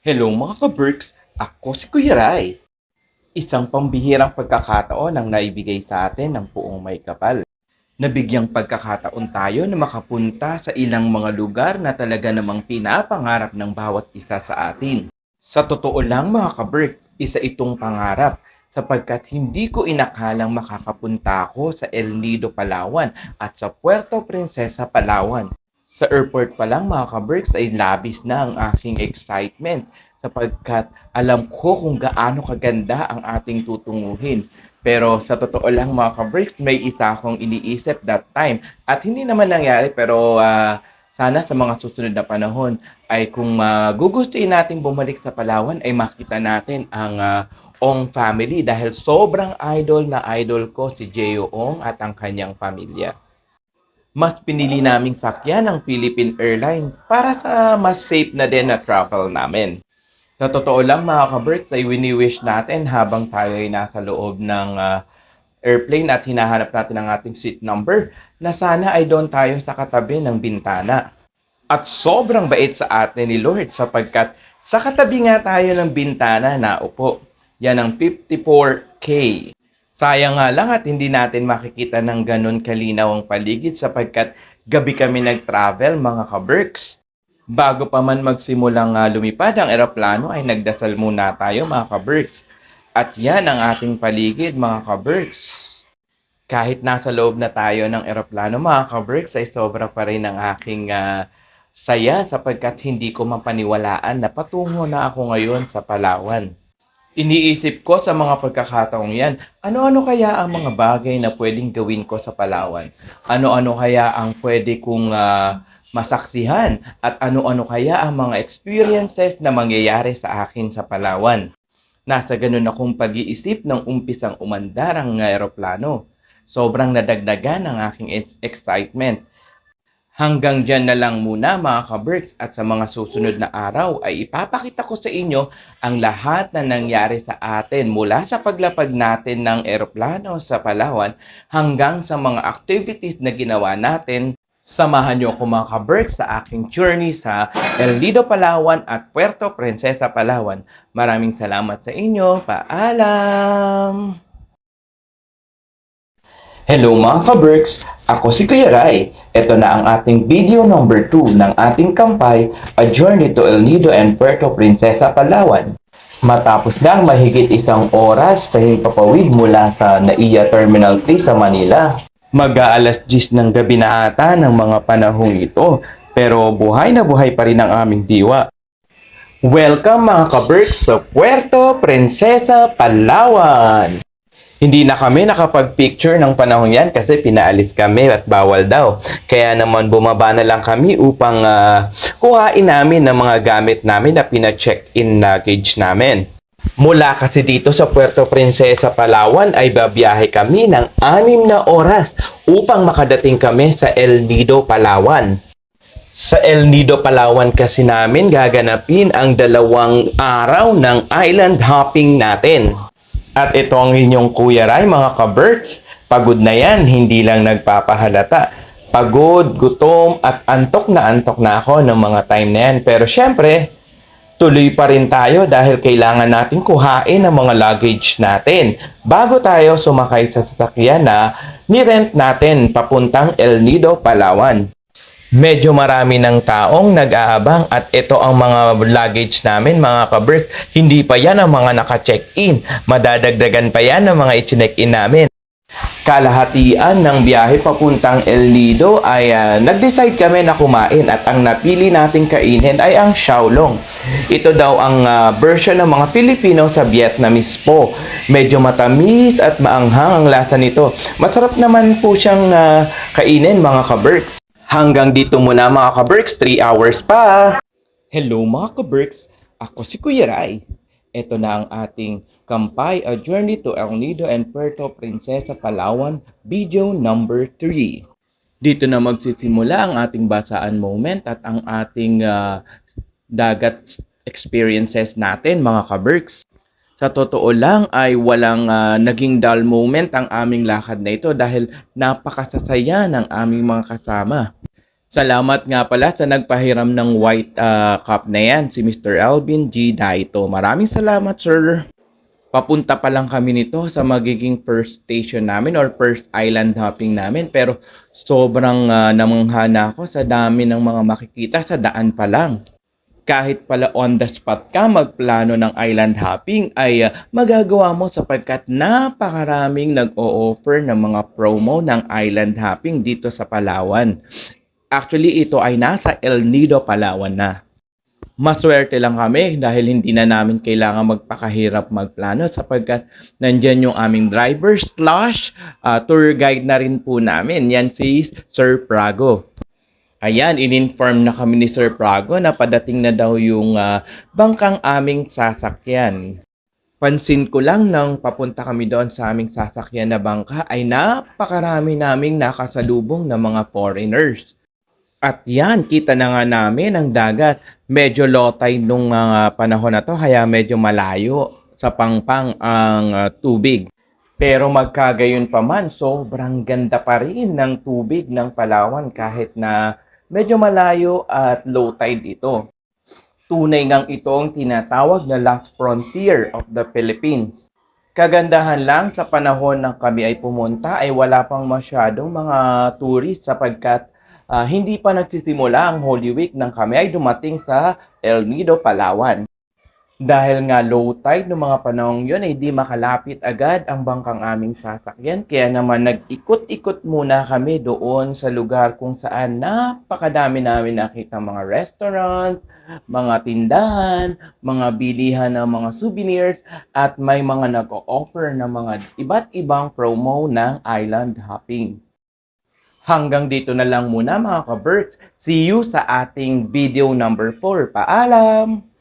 Hello mga ka-Berks, ako si Kuya Rai. Isang pambihirang pagkakataon ang naibigay sa atin ng Puong May Kapal. Nabigyang pagkakataon tayo na makapunta sa ilang mga lugar na talaga namang pinapangarap ng bawat isa sa atin. Sa totoo lang mga ka-Berks, isa itong pangarap sapagkat hindi ko inakalang makakapunta ako sa El Nido, Palawan at sa Puerto Princesa, Palawan. Sa airport pa lang mga ka-Berks ay labis na ang aking excitement sapagkat alam ko kung gaano kaganda ang ating tutunguhin. Pero sa totoo lang mga ka-Berks, may isa akong iniisip that time. At hindi naman nangyari pero sana sa mga susunod na panahon ay kung gugustuhin natin bumalik sa Palawan ay makita natin ang Ong family dahil sobrang idol na idol ko si Jeo Ong at ang kanyang pamilya. Mas pinili naming sakyan ng Philippine Airlines para sa mas safe na din na travel namin. Sa totoo lang mga ka-Berks ay wini-wish natin habang tayo ay nasa loob ng airplane at hinahanap natin ang ating seat number na sana ay doon tayo sa katabi ng bintana. At sobrang bait sa atin ni Lord sapagkat sa katabi nga tayo ng bintana na upo. Yan ang 54K. Sayang nga lang at hindi natin makikita ng ganun kalinaw ang paligid sapagkat gabi kami nag-travel mga ka-Berks. Bago pa man magsimulang lumipad ang eroplano ay nagdasal muna tayo mga ka-Berks. At yan ang ating paligid mga ka-Berks. Kahit nasa loob na tayo ng eroplano mga ka-Berks ay sobra pa rin ang aking saya sapagkat hindi ko mapaniwalaan na patungo na ako ngayon sa Palawan. Iniisip ko sa mga pagkakataong yan, ano-ano kaya ang mga bagay na pwedeng gawin ko sa Palawan? Ano-ano kaya ang pwede kong masaksihan? At ano-ano kaya ang mga experiences na mangyayari sa akin sa Palawan? Nasa ganun akong pag-iisip ng umpisang umandar ang eroplano. Sobrang nadagdagan ang aking excitement. Hanggang dyan na lang muna mga ka-Berks at sa mga susunod na araw ay ipapakita ko sa inyo ang lahat na nangyari sa atin mula sa paglapag natin ng eroplano sa Palawan hanggang sa mga activities na ginawa natin. Samahan niyo ako mga ka-Berks sa aking journey sa El Nido, Palawan at Puerto Princesa, Palawan. Maraming salamat sa inyo. Paalam! Hello mga ka-Berks! Ako si Kuya Rai. Ito na ang ating video number 2 ng ating kampay, A Journey to El Nido and Puerto Princesa, Palawan. Matapos na mahigit isang oras sa himpapawid mula sa NAIA Terminal 3 sa Manila. Mag-aalas 10 ng gabi na ata ng mga panahong ito, pero buhay na buhay pa rin ang aming diwa. Welcome mga ka-Berks sa Puerto Princesa, Palawan! Hindi na kami nakapag-picture ng panahon yan kasi pinaalis kami at bawal daw. Kaya naman bumaba na lang kami upang kuhain namin ng mga gamit namin na pina-check-in luggage namin. Mula kasi dito sa Puerto Princesa, Palawan ay babiyahe kami ng 6 na oras upang makadating kami sa El Nido, Palawan. Sa El Nido, Palawan kasi namin gaganapin ang 2 araw ng island hopping natin. At ito ang inyong Kuya Rai, mga ka-Berks. Pagod na yan, hindi lang nagpapahalata. Pagod, gutom, at antok na ako ng mga time na yan. Pero syempre, tuloy pa rin tayo dahil kailangan natin kuhain ang mga luggage natin bago tayo sumakay sa sasakyan na ni-rent natin papuntang El Nido, Palawan. Medyo marami ng taong nag-aabang at ito ang mga luggage namin mga ka-Berks. Hindi pa yan ang mga naka-check-in. Madadagdagan pa yan ang mga i-check-in namin. Kalahatian ng biyahe papuntang El Nido ay nag-decide kami na kumain at ang napili nating kainin ay ang Xiaolong. Ito daw ang version ng mga Pilipino sa Vietnamese po. Medyo matamis at maanghang ang lasa nito. Masarap naman po siyang kainin mga ka-Berks. Hanggang dito muna mga ka-Berks, 3 hours pa. Hello mga ka-Berks, ako si Kuya Rai. Ito na ang ating Kampay, A Journey to El Nido and Puerto Princesa, Palawan, video number 3. Dito na magsisimula ang ating basaan moment at ang ating dagat experiences natin mga ka-Berks. Sa totoo lang ay walang naging dull moment ang aming lakad na ito dahil napakasasaya ng aming mga kasama. Salamat nga pala sa nagpahiram ng white cup na yan, si Mr. Alvin G. Daito. Maraming salamat, sir. Papunta pa lang kami nito sa magiging first station namin or first island hopping namin. Pero sobrang namangha na ako sa dami ng mga makikita sa daan pa lang. Kahit pala on the spot ka magplano ng island hopping ay magagawa mo sapagkat napakaraming nag-o-offer ng mga promo ng island hopping dito sa Palawan. Actually, ito ay nasa El Nido, Palawan na. Maswerte lang kami dahil hindi na namin kailangan magpakahirap magplano sapagkat nandyan yung aming driver slash tour guide na rin po namin. Yan si Sir Prago. Ayan, in-inform na kami ni Sir Prago na padating na daw yung bangkang aming sasakyan. Pansin ko lang nang papunta kami doon sa aming sasakyan na bangka ay napakarami naming nakasalubong na mga foreigners. At yan, kita na nga namin ang dagat. Medyo low tide nung panahon na to, kaya medyo malayo sa pangpang ang tubig. Pero magkagayon pa man, sobrang ganda pa rin ng tubig ng Palawan kahit na medyo malayo at low tide ito. Tunay ngang ito ang tinatawag na last frontier of the Philippines. Kagandahan lang sa panahon na kami ay pumunta ay wala pang masyadong mga tourist sapagkat hindi pa nagsisimula ang Holy Week nang kami ay dumating sa El Nido, Palawan. Dahil nga low tide noong mga panahon yun ay di makalapit agad ang bangkang aming sasakyan. Kaya naman nag-ikot-ikot muna kami doon sa lugar kung saan napakadami namin nakita mga restaurant, mga tindahan, mga bilihan ng mga souvenirs at may mga nag-o-offer ng mga iba't ibang promo ng island hopping. Hanggang dito na lang muna mga ka-Berks. See you sa ating video number 4. Paalam!